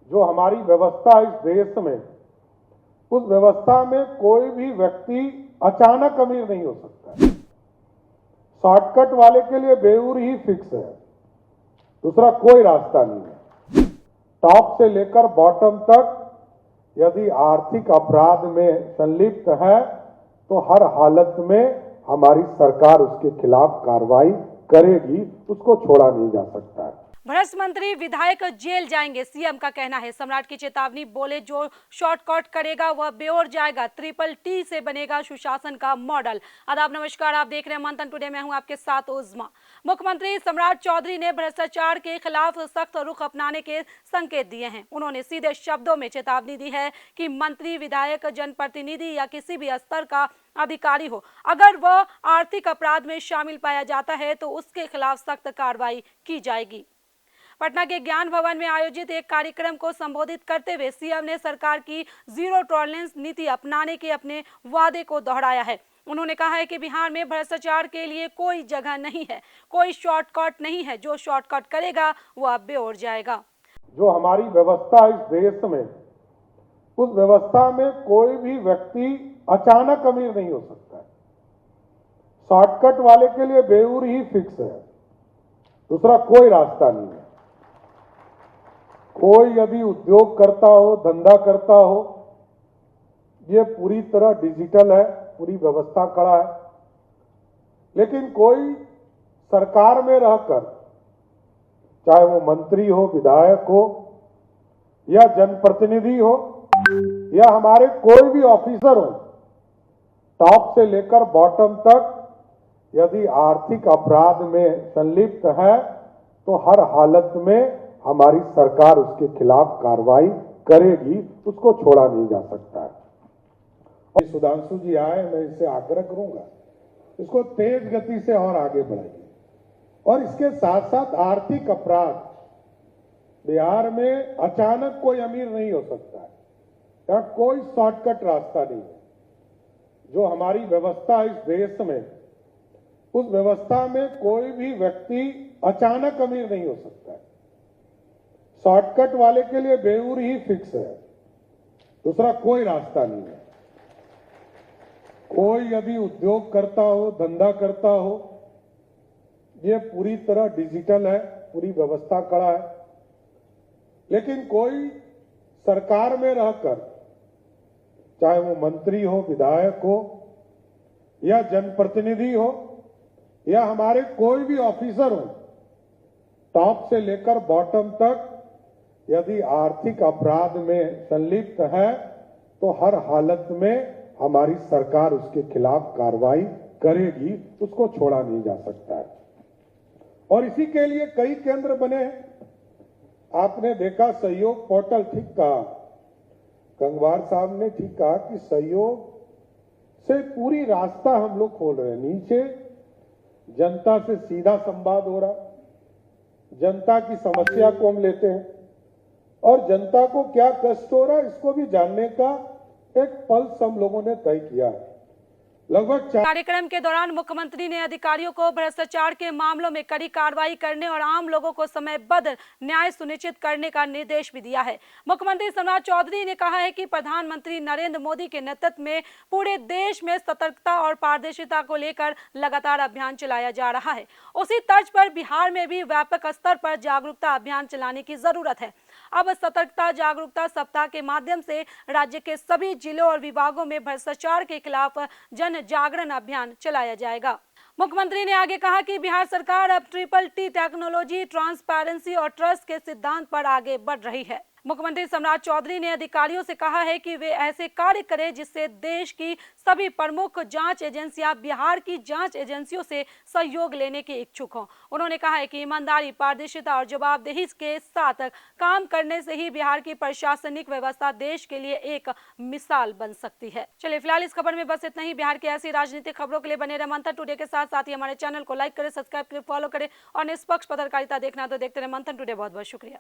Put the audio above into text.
जो हमारी व्यवस्था इस देश में, उस व्यवस्था में कोई भी व्यक्ति अचानक अमीर नहीं हो सकता। शॉर्टकट वाले के लिए बेऊर ही फिक्स है, दूसरा कोई रास्ता नहीं है। टॉप से लेकर बॉटम तक यदि आर्थिक अपराध में संलिप्त है तो हर हालत में हमारी सरकार उसके खिलाफ कार्रवाई करेगी, उसको छोड़ा नहीं जा सकता है। भ्रष्ट मंत्री विधायक जेल जाएंगे, सीएम का कहना है। सम्राट की चेतावनी, बोले जो शॉर्टकट करेगा वह बेओर जाएगा। ट्रिपल टी से बनेगा सुशासन का मॉडल। आदाब, नमस्कार, आप देख रहे हैं मंथन टुडे, मैं हूं आपके साथ उज़मा। मुख्यमंत्री सम्राट चौधरी ने भ्रष्टाचार के खिलाफ सख्त रुख अपनाने के संकेत दिए हैं। उन्होंने सीधे शब्दों में चेतावनी दी है कि मंत्री, विधायक, जनप्रतिनिधि या किसी भी स्तर का अधिकारी हो, अगर वह आर्थिक अपराध में शामिल पाया जाता है तो उसके खिलाफ सख्त कार्रवाई की जाएगी। पटना के ज्ञान भवन में आयोजित एक कार्यक्रम को संबोधित करते हुए सीएम ने सरकार की जीरो टॉलरेंस नीति अपनाने के अपने वादे को दोहराया है। उन्होंने कहा है कि बिहार में भ्रष्टाचार के लिए कोई जगह नहीं है, कोई शॉर्टकट नहीं है। जो शॉर्टकट करेगा वह बेओर जाएगा। जो हमारी व्यवस्था इस देश में, उस व्यवस्था में कोई भी व्यक्ति अचानक अमीर नहीं हो सकता। शॉर्टकट वाले के लिए बेऊर ही फिक्स है, दूसरा कोई रास्ता नहीं है। कोई यदि उद्योग करता हो, धंधा करता हो, ये पूरी तरह डिजिटल है, पूरी व्यवस्था कड़ा है, लेकिन कोई सरकार में रहकर, चाहे वो मंत्री हो, विधायक हो या जनप्रतिनिधि हो या हमारे कोई भी ऑफिसर हो, टॉप से लेकर बॉटम तक यदि आर्थिक अपराध में संलिप्त है तो हर हालत में हमारी सरकार उसके खिलाफ कार्रवाई करेगी, उसको छोड़ा नहीं जा सकता है। और सुधांशु जी आए, मैं इनसे आग्रह करूंगा इसको तेज गति से और आगे बढ़ाइए। और इसके साथ साथ आर्थिक अपराध, बिहार में अचानक कोई अमीर नहीं हो सकता है, यहाँ कोई शॉर्टकट रास्ता नहीं है। जो हमारी व्यवस्था इस देश में, उस व्यवस्था में कोई भी व्यक्ति अचानक अमीर नहीं हो सकता है। शॉर्टकट वाले के लिए बेऊर ही फिक्स है, दूसरा कोई रास्ता नहीं है। कोई यदि उद्योग करता हो, धंधा करता हो, ये पूरी तरह डिजिटल है, पूरी व्यवस्था कड़ा है, लेकिन कोई सरकार में रहकर, चाहे वो मंत्री हो, विधायक हो या जनप्रतिनिधि हो या हमारे कोई भी ऑफिसर हो, टॉप से लेकर बॉटम तक यदि आर्थिक अपराध में संलिप्त है तो हर हालत में हमारी सरकार उसके खिलाफ कार्रवाई करेगी, उसको छोड़ा नहीं जा सकता है। और इसी के लिए कई केंद्र बने हैं। आपने देखा सहयोग पोर्टल, ठीक कहा गंगवार साहब ने, ठीक कहा कि सहयोग से पूरी रास्ता हम लोग खोल रहे हैं। नीचे जनता से सीधा संवाद हो रहा, जनता की समस्या को हम लेते हैं और जनता को क्या कष्ट हो रहा है इसको भी जानने का एक पल्स हम लोगों ने तय किया है। लगभग कार्यक्रम के दौरान मुख्यमंत्री ने अधिकारियों को भ्रष्टाचार के मामलों में कड़ी कार्रवाई करने और आम लोगों को समयबद्ध न्याय सुनिश्चित करने का निर्देश भी दिया है। मुख्यमंत्री सम्राट चौधरी ने कहा है कि प्रधानमंत्री नरेंद्र मोदी के नेतृत्व में पूरे देश में सतर्कता और पारदर्शिता को लेकर लगातार अभियान चलाया जा रहा है। उसी तर्ज पर बिहार में भी व्यापक स्तर पर जागरूकता अभियान चलाने की जरूरत है। अब सतर्कता जागरूकता सप्ताह के माध्यम से राज्य के सभी जिलों और विभागों में भ्रष्टाचार के खिलाफ जन जागरण अभियान चलाया जाएगा। मुख्यमंत्री ने आगे कहा कि बिहार सरकार अब ट्रिपल टी टेक्नोलॉजी, ट्रांसपेरेंसी और ट्रस्ट के सिद्धांत पर आगे बढ़ रही है। मुख्यमंत्री सम्राट चौधरी ने अधिकारियों से कहा है कि वे ऐसे कार्य करें जिससे देश की सभी प्रमुख जांच एजेंसियां बिहार की जांच एजेंसियों से सहयोग लेने के इच्छुक हों। उन्होंने कहा है कि ईमानदारी, पारदर्शिता और जवाबदेही के साथ काम करने से ही बिहार की प्रशासनिक व्यवस्था देश के लिए एक मिसाल बन सकती है। चलिए फिलहाल इस खबर में बस इतना ही। बिहार की ऐसी राजनीतिक खबरों के लिए बने रहे मंथन टुडे के साथ ही हमारे चैनल को लाइक करें, सब्सक्राइब करें, फॉलो करें और निष्पक्ष पत्रकारिता देखना तो देखते रहे मंथन टुडे। बहुत बहुत शुक्रिया।